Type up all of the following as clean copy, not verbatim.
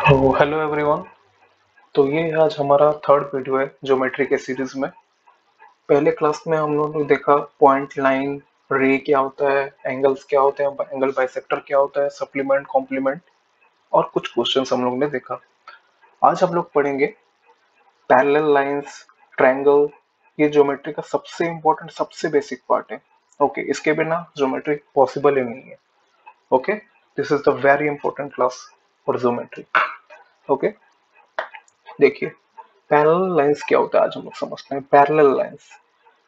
Hello everyone. तो ये आज हमारा थर्ड वीडियो है ज्योमेट्री के सीरीज में। पहले क्लास में हम लोगों ने देखा पॉइंट, लाइन, रे क्या होता है, एंगल्स क्या होते हैं, एंगल बाइसेक्टर क्या होता है, सप्लीमेंट, कॉम्प्लीमेंट और कुछ क्वेश्चंस हम लोग ने देखा। आज हम लोग पढ़ेंगे पैरेलल लाइंस, ट्रायंगल। ये ज्योमेट्री का सबसे इम्पोर्टेंट, सबसे बेसिक पार्ट है। ओके, इसके बिना ज्योमेट्री पॉसिबल ही नहीं है। Okay, this is the very important class for geometry. Okay, देखिए पैरेलल लाइंस क्या होता है आज हम लोग समझते हैं। Parallel lines,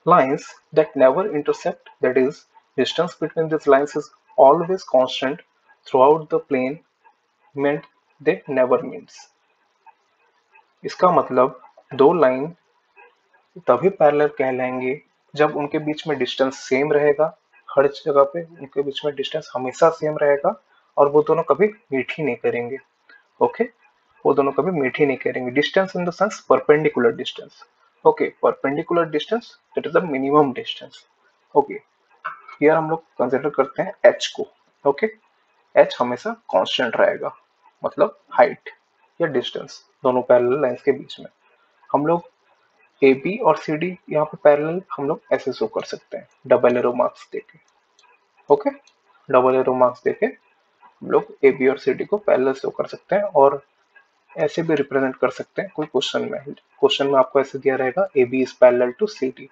lines that never intersect, that is distance between these lines is always constant throughout the plane, meant they never meets। इसका मतलब दो लाइन तभी पैरेलल कहलाएंगे जब उनके बीच में डिस्टेंस सेम रहेगा। हर जगह पे उनके बीच में डिस्टेंस हमेशा सेम रहेगा और वो दोनों कभी मीट ही नहीं करेंगे। ओके, वो दोनों कभी मीट ही नहीं करेंगे। Distance in the sense perpendicular distance. Okay, perpendicular distance that is the minimum distance. Okay, here हम लोग कंसिडर करते हैं एच को। ओके, एच हमेशा कांस्टेंट रहेगा, मतलब हाइट या डिस्टेंस दोनों पैरेलल लाइंस के बीच में। हम लोग ए बी और सी डी यहाँ पे पैरेलल हम लोग ऐसे शो कर सकते हैं, डबल एरो मार्क्स देके। ओके, डबल एरो मार्क्स देके हम लोग ए बी और सी डी को पैरेलल शो कर सकते हैं और ऐसे भी रिप्रेजेंट कर सकते हैं। कोई क्वेश्चन में आपको ऐसे दिया रहेगा A B is parallel to C D.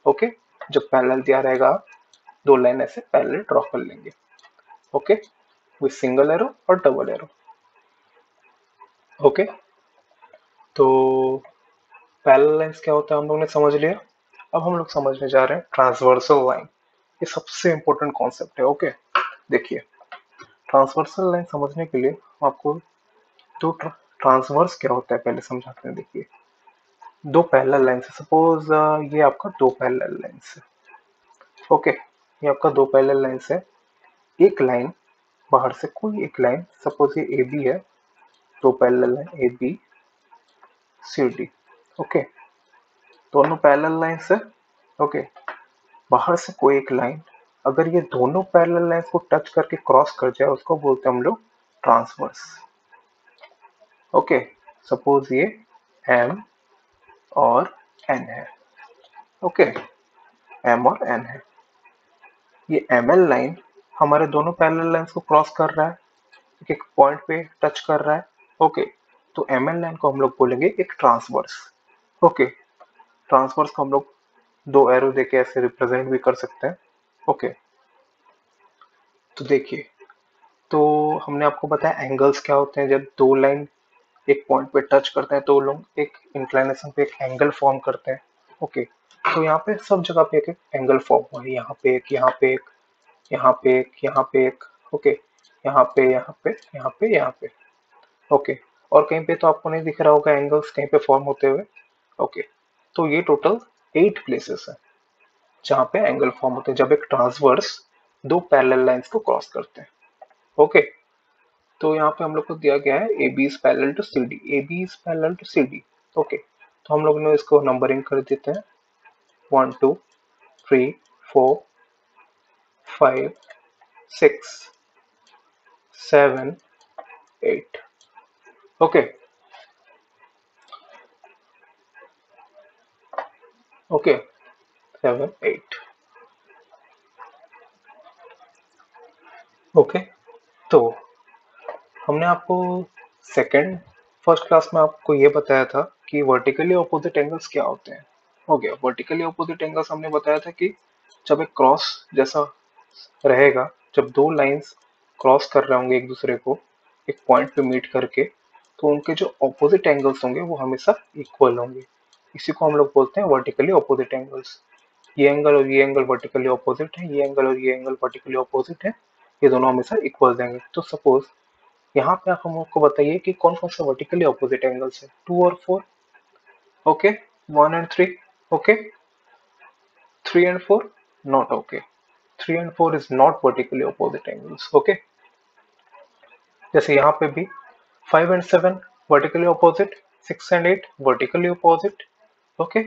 Okay, जब पैरेलल दिया रहेगा आप दो लाइन ऐसे पैरेलल ड्रॉ कर लेंगे। ओके, विथ सिंगल एरो और डबल एरो। ओके, तो पैरेलल लाइंस क्या होता है हम लोग ने समझ लिया। अब हम लोग समझने जा रहे हैं ट्रांसवर्सल लाइन। ये सबसे इंपॉर्टेंट कॉन्सेप्ट है। ओके, देखिए ट्रांसवर्सल लाइन समझने के लिए आपको दो ट्रांसवर्स क्या होता है पहले समझाते हैं। देखिए दो पैरेलल लाइन है, सपोज ये आपका दो पैरेलल लाइन है। ओके, ये आपका दो पैरेलल लाइन है। एक लाइन बाहर से, कोई एक लाइन, सपोज ये ए बी है, दो parallel line A B C D. Okay, दोनों पैरेलल लाइंस है। ओके, बाहर से कोई एक लाइन अगर ये दोनों पैरेलल लाइंस को टच करके क्रॉस कर जाए उसको बोलते हैं हम लोग ट्रांसवर्स। ओके, सपोज ये एम और एन है। ओके, एम और एन है। ये एम एल लाइन हमारे दोनों पैरेलल लाइंस को क्रॉस कर रहा है, एक पॉइंट पे टच कर रहा है। ओके, तो एम एल लाइन को हम लोग बोलेंगे एक ट्रांसवर्स। ओके, ट्रांसवर्स को हम लोग दो एरो देके ऐसे रिप्रेजेंट भी कर सकते हैं। ओके, तो देखिए, तो हमने आपको बताया एंगल्स क्या होते हैं। जब दो लाइन एक पॉइंट पे टच करते हैं तो लोग एक इंक्लाइनेशन पे एक एंगल फॉर्म करते हैं। ओके, तो यहाँ पे सब जगह पे एक एक एंगल फॉर्म हुआ है। यहाँ पे एक, यहाँ पे एक, यहाँ पे एक, यहाँ पे एक। ओके, यहाँ पे, यहाँ पे, यहाँ पे, यहाँ पे। ओके, और कहीं पे तो आपको नहीं दिख रहा होगा एंगल्स कहीं पे फॉर्म होते हुए। ओके, तो ये टोटल 8 प्लेसेस है जहाँ पे एंगल फॉर्म होते हैं जब एक ट्रांसवर्स दो पैरेलल लाइंस को क्रॉस करते हैं। ओके, तो यहाँ पे हम लोग को दिया गया है A B is parallel to C D. A B is parallel to C D. Okay, तो हम लोग ने इसको नंबरिंग कर देते हैं 1 2 3 4 5 6 7 8। Okay, okay, 7 8। ओके, तो हमने आपको सेकंड फर्स्ट क्लास में आपको ये बताया था कि वर्टिकली ऑपोजिट एंगल्स क्या होते हैं। हो गया, वर्टिकली ऑपोजिट एंगल्स हमने बताया था कि जब एक क्रॉस जैसा रहेगा, जब दो लाइंस क्रॉस कर रहे होंगे एक दूसरे को एक पॉइंट पे मीट करके, तो उनके जो ऑपोजिट एंगल्स होंगे वो हमेशा इक्वल होंगे। इसी को हम लोग बोलते हैं वर्टिकली ऑपोजिट एंगल्स। ये एंगल और ये एंगल वर्टिकली ऑपोजिट है, ये एंगल और ये एंगल वर्टिकली ऑपोजिट है, ये दोनों हमेशा इक्वल देंगे। तो सपोज यहाँ पे आप हमको बताइए कि कौन कौन सा वर्टिकली ऑपोजिट एंगल्स है। 2 और 4। Okay, 1 and 3। Okay, 3 and 4 not okay. 3 and 4 is not vertically opposite angles. Okay, जैसे यहाँ पे भी 5 and 7 vertically opposite, 6 and 8 vertically opposite. Okay,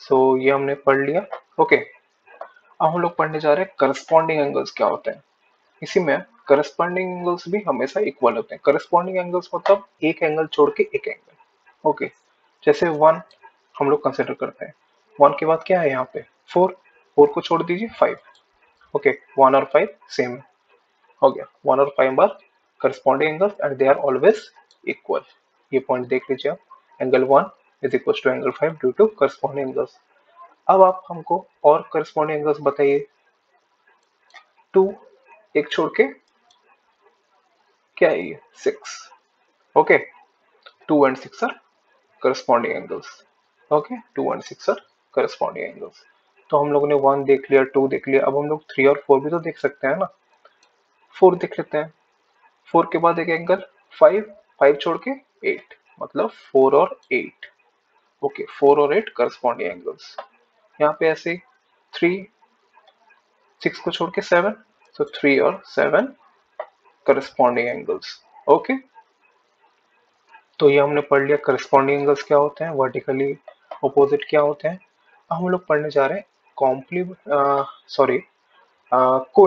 so ये हमने पढ़ लिया। ओके, अब हम लोग पढ़ने जा रहे हैं करस्पॉन्डिंग एंगल्स क्या होते हैं। इसी में करस्पॉन्डिंग एंगल्स भी हमेशा इक्वल होते हैं। करस्पॉन्डिंग एंगल्स मतलब एक एंगल छोड़ के एक एंगल। ओके, जैसे 1 हम लोग कंसिडर करते हैं, 1 के बाद क्या है यहाँ पे 4, 4 को छोड़ दीजिए 5। ओके, 1 और 5 सेम हो गया, 1 और 5 बार corresponding angles and they are always equal. ये पॉइंट देख लीजिए आप, angle 1 is equal to angle 5 due to corresponding angles. अब आप हमको और करस्पॉन्डिंग एंगल्स बताइए। 2 एक छोड़ के क्या है ये 6। Okay, 2 and 6 are corresponding angles. Okay, 2 and 6 are corresponding angles. तो हम लोगों ने 1 देख लिया, 2 देख लिया, अब हम लोग 3 और 4 भी तो देख सकते हैं ना। 4 देख लेते हैं, 4 के बाद एक एंगल 5, 5 छोड़ के 8, मतलब 4 और 8। ओके, 4 और 8 करस्पॉन्डिंग एंगल्स। यहाँ पे ऐसे 3, 6 को छोड़ के 7, तो 3 और 7 करस्पॉन्डिंग एंगल्स। ओके, तो ये हमने पढ़ लिया करस्पॉन्डिंग एंगल्स क्या होते हैं, वर्टिकली अपोजिट क्या होते हैं। अब हम लोग पढ़ने जा रहे हैं को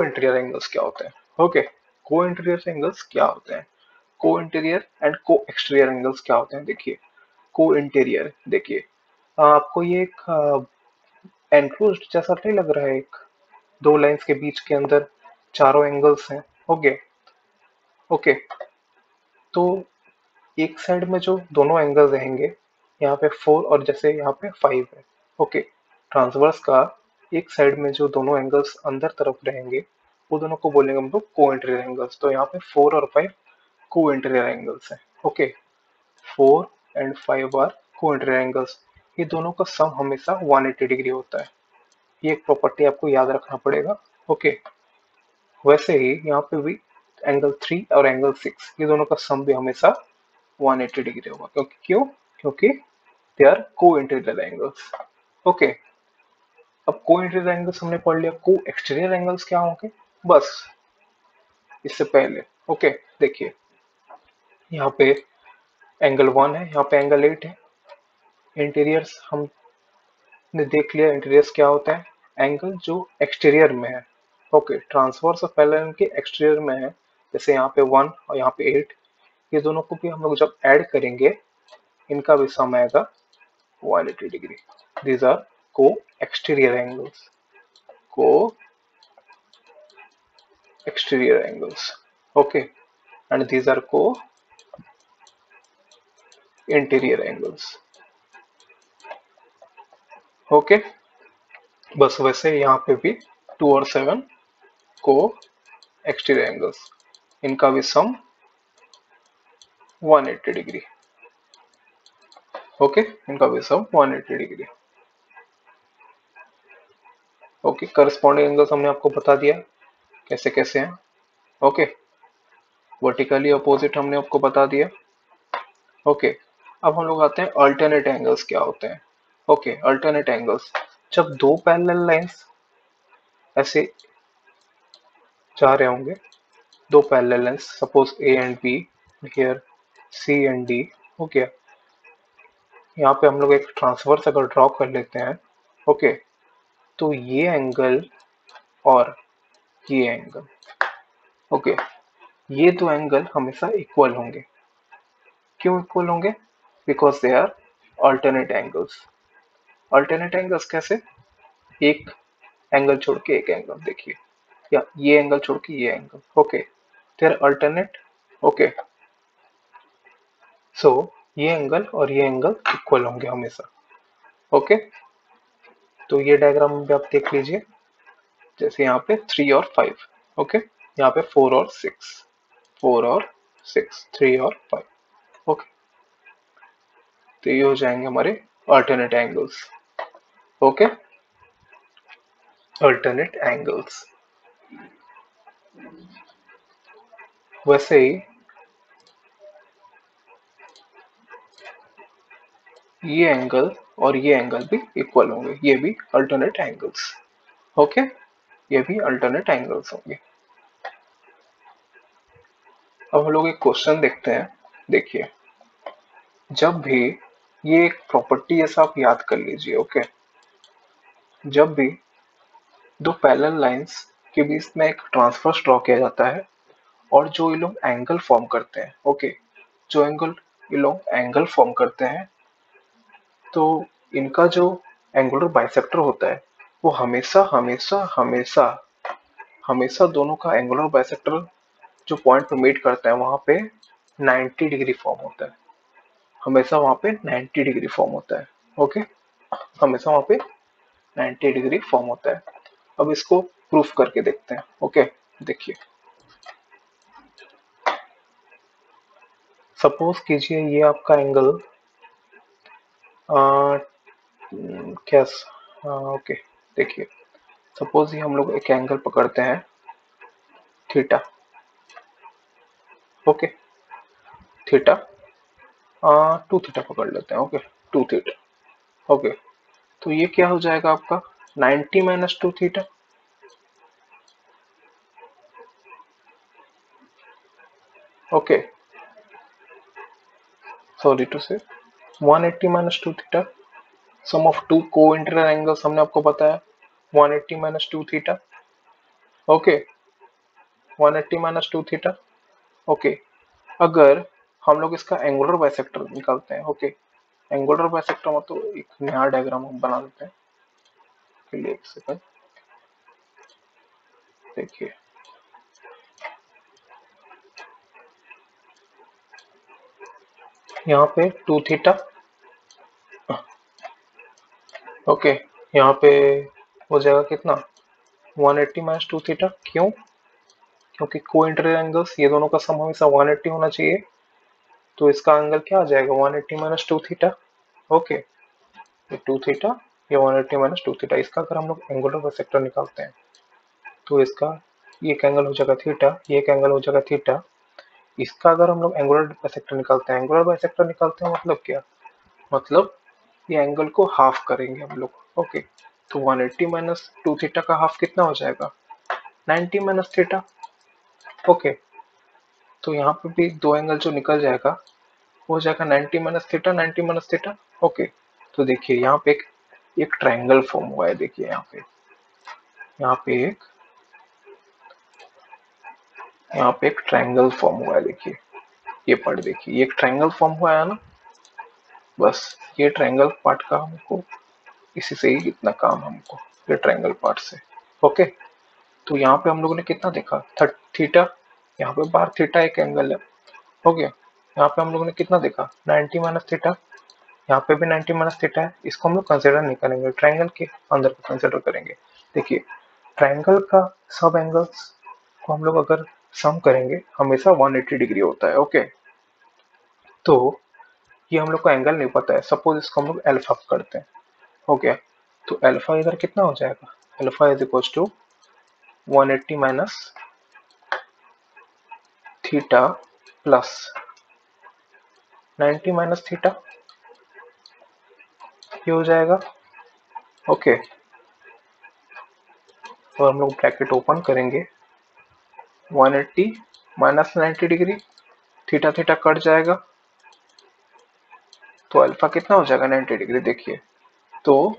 इंटीरियर एंगल्स क्या होते हैं। ओके, को इंटीरियर एंगल्स क्या होते हैं, को इंटीरियर एंड को एक्सटीरियर एंगल्स क्या होते हैं। देखिए, को इंटीरियर, देखिए आपको ये एक एनक्लोज्ड जैसा नहीं लग रहा है, एक दो लाइंस के बीच के अंदर चारों एंगल्स हैं। ओके ओके, तो एक साइड में जो दोनों एंगल रहेंगे, यहाँ पे 4 और जैसे यहाँ पे 5 है। ओके, ट्रांसवर्स का एक साइड में जो दोनों एंगल्स अंदर तरफ रहेंगे, वो दोनों को बोलेंगे हम लोग को इंटीरियर एंगल्स। तो यहाँ पे 4 और 5 को इंटीरियर एंगल्स हैं। ओके, 4 एंड 5 आर को इंटीरियर एंगल्स। ये दोनों का सम हमेशा 180 डिग्री होता है। ये एक प्रॉपर्टी आपको याद रखना पड़ेगा। ओके, वैसे ही यहाँ पे भी एंगल 3 और एंगल 6, ये दोनों का सम भी हमेशा 180 डिग्री होगा। क्योंकि दे आर को इंटीरियर एंगल्स। ओके, अब को इंटीरियर एंगल्स हमने पढ़ लिया, को एक्सटीरियर एंगल्स क्या होंगे बस इससे पहले। ओके, देखिए यहाँ पे एंगल 1 है, यहाँ पे एंगल 8 है। इंटीरियर्स हमने देख लिया, इंटीरियर्स क्या होता है, एंगल जो एक्सटीरियर में है। ओके, ट्रांसवर्स और पैरेलल के एक्सटीरियर में है, जैसे यहाँ पे 1 और यहाँ पे 8, ये दोनों को भी हम लोग जब ऐड करेंगे, इनका भी सम आएगा 180 degree. These are co-exterior angles. Co-exterior angles. Okay, and these are co-interior angles. Okay, बस वैसे यहाँ पे भी 2 और 7 co-exterior angles. इनका भी सम 180 डिग्री। ओके, इनका भी सम 180 डिग्री। ओके, करस्पॉन्डिंग एंगल्स हमने आपको बता दिया कैसे कैसे हैं। ओके, वर्टिकली अपोजिट हमने आपको बता दिया। ओके, अब हम लोग आते हैं अल्टरनेट एंगल्स क्या होते हैं। ओके, अल्टरनेट एंगल्स, जब दो पैरेलल लाइंस ऐसे जा रहे होंगे, दो parallel lines, suppose A and B, here C and D. Okay, यहाँ पे हम लोग एक ट्रांसवर्स अगर ड्रॉ कर लेते हैं, ओके, तो ये एंगल और ये एंगल, ओके, ये दो एंगल हमेशा इक्वल होंगे। क्यों इक्वल होंगे, because they are alternate angles. Alternate angles कैसे, एक एंगल छोड़ के एक एंगल, देखिए, या ये एंगल छोड़ के ये angle. Okay, they are alternate. Okay, so ये एंगल और ये एंगल इक्वल होंगे हमेशा। ओके, तो ये डायग्राम भी आप देख लीजिए, जैसे यहाँ पे 3 और 5। ओके, यहाँ पे 4 और 6, 4 और 6, 3 और 5। ओके, तो ये हो जाएंगे हमारे alternate angles. Okay, alternate angles. वैसे ही ये एंगल और ये एंगल भी इक्वल होंगे, ये भी अल्टरनेट एंगल्स। ओके, ये भी अल्टरनेट एंगल्स होंगे। अब हम लोग एक क्वेश्चन देखते हैं। देखिए, जब भी ये एक प्रॉपर्टी ऐसा आप याद कर लीजिए। ओके, जब भी दो पैरेलल लाइंस के बीच में एक ट्रांसवर्स ड्रॉ किया जाता है और जो ये लोग एंगल फॉर्म करते हैं, ओके, जो एंगल ये लोग एंगल फॉर्म करते हैं, तो इनका जो एंगुलर बाइसेक्टर होता है वो हमेशा हमेशा हमेशा हमेशा दोनों का एंगुलर बाइसेक्टर जो पॉइंट पे मीट करता है वहां पे 90 डिग्री फॉर्म होता है। हमेशा वहां पे 90 डिग्री फॉर्म होता है। ओके, हमेशा वहां पे 90 डिग्री फॉर्म होता है। अब इसको प्रूफ करके देखते हैं। ओके, देखिए, सपोज कीजिए ये आपका एंगल क्या, ओके, देखिए, सपोज ये हम लोग एक एंगल पकड़ते हैं थीटा। ओके, थीटा 2 थीटा पकड़ लेते हैं। Okay, 2 theta. ओके, तो ये क्या हो जाएगा आपका 90 minus 2 theta. Okay, sorry two से 180 minus 2 theta. Sum of two को इंटीरियर एंगल्स हमने आपको बताया 180 minus 2 theta. Okay, 180 minus 2 theta. Okay, अगर हम लोग इसका एंगुलर बाइसेक्टर निकालते हैं, ओके, एंगुलर बाइसेक्टर मतलब एक नया डायग्राम हम बना लेते हैं के लिए, एक सेकंड, देखिए, यहाँ पे 2 थीटा। ओके, यहाँ पे हो जाएगा कितना 180 माइनस 2 थीटा। क्यों? क्योंकि को इंटीरियर एंगल्स ये दोनों का सम हमेशा 180 होना चाहिए, तो इसका एंगल क्या आ जाएगा 180 माइनस 2 थीटा। ओके, ये 2 थीटा, ये 180 माइनस 2 थीटा। इसका अगर हम लोग एंगुलर बाइसेक्टर निकालते हैं तो इसका ये एक एंगल हो जाएगा थीटा, ये एक एंगल हो जाएगा थीटा। इसका अगर हम लोग एंगुलर बाइसेक्टर निकालते हैं, एंगुलर बाइसेक्टर निकालते हैं मतलब क्या, मतलब ये एंगल को हाफ करेंगे हम लोग। ओके, तो 180 माइनस 2 थीटा का हाफ कितना हो जाएगा 90 माइनस थीटा। ओके, तो यहाँ पे भी दो एंगल जो निकल जाएगा वो हो जाएगा 90 minus theta, 90 minus theta. Okay, तो देखिए यहाँ पे एक ट्रायंगल फॉर्म हुआ है। देखिए यहाँ पे एक ट्रायंगल फॉर्म हुआ है। देखिए, ये पार्ट देखिए, ये एक ट्रायंगल फॉर्म हुआ है ना। बस ये ट्रायंगल पार्ट का हमको इसी से ही इतना काम हमको, ये ट्रायंगल पार्ट से। ओके, तो यहाँ पे हम लोगों ने कितना देखा थीटा, यहाँ पे बार थीटा एक एंगल है। हो गया, यहाँ पे हम लोगों ने कितना देखा 90 माइनस थीटा, यहाँ पे भी 90 माइनस थीटा है। इसको हम लोग कंसिडर नहीं करेंगे, ट्रायंगल के अंदर कंसिडर करेंगे। देखिए, ट्रायंगल का सब एंगल्स को हम लोग अगर सम करेंगे हमेशा 180 डिग्री होता है। ओके, तो ये हम लोग को एंगल नहीं पता है, सपोज इसको हम लोग अल्फा करते हैं। हो गया, तो अल्फा इधर कितना हो जाएगा, alpha is equal to 180 minus theta plus 90 minus theta, ये हो जाएगा। ओके, और हम लोग ब्रैकेट ओपन करेंगे, 180 minus 90 degree, theta theta cut जाएगा, तो अल्फा कितना हो जाएगा 90 डिग्री। देखिए, तो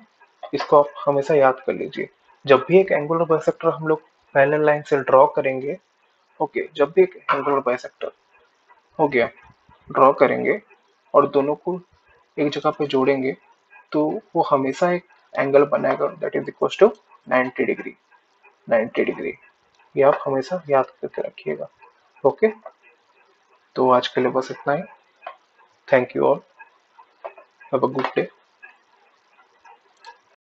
इसको आप हमेशा याद कर लीजिए, जब भी एक एंगुलर बाइसेक्टर हम लोग पैरेलल लाइन से ड्रॉ करेंगे, ओके, जब भी एक एंगुलर बाइसेक्टर हो गया ड्रॉ करेंगे और दोनों को एक जगह पे जोड़ेंगे, तो वो हमेशा एक एंगल बनाएगा that is equal to 90 degree. 90 degree, ये आप हमेशा याद करके रखिएगा। ओके, तो आज के लिए बस इतना ही। Thank you all, have a good day.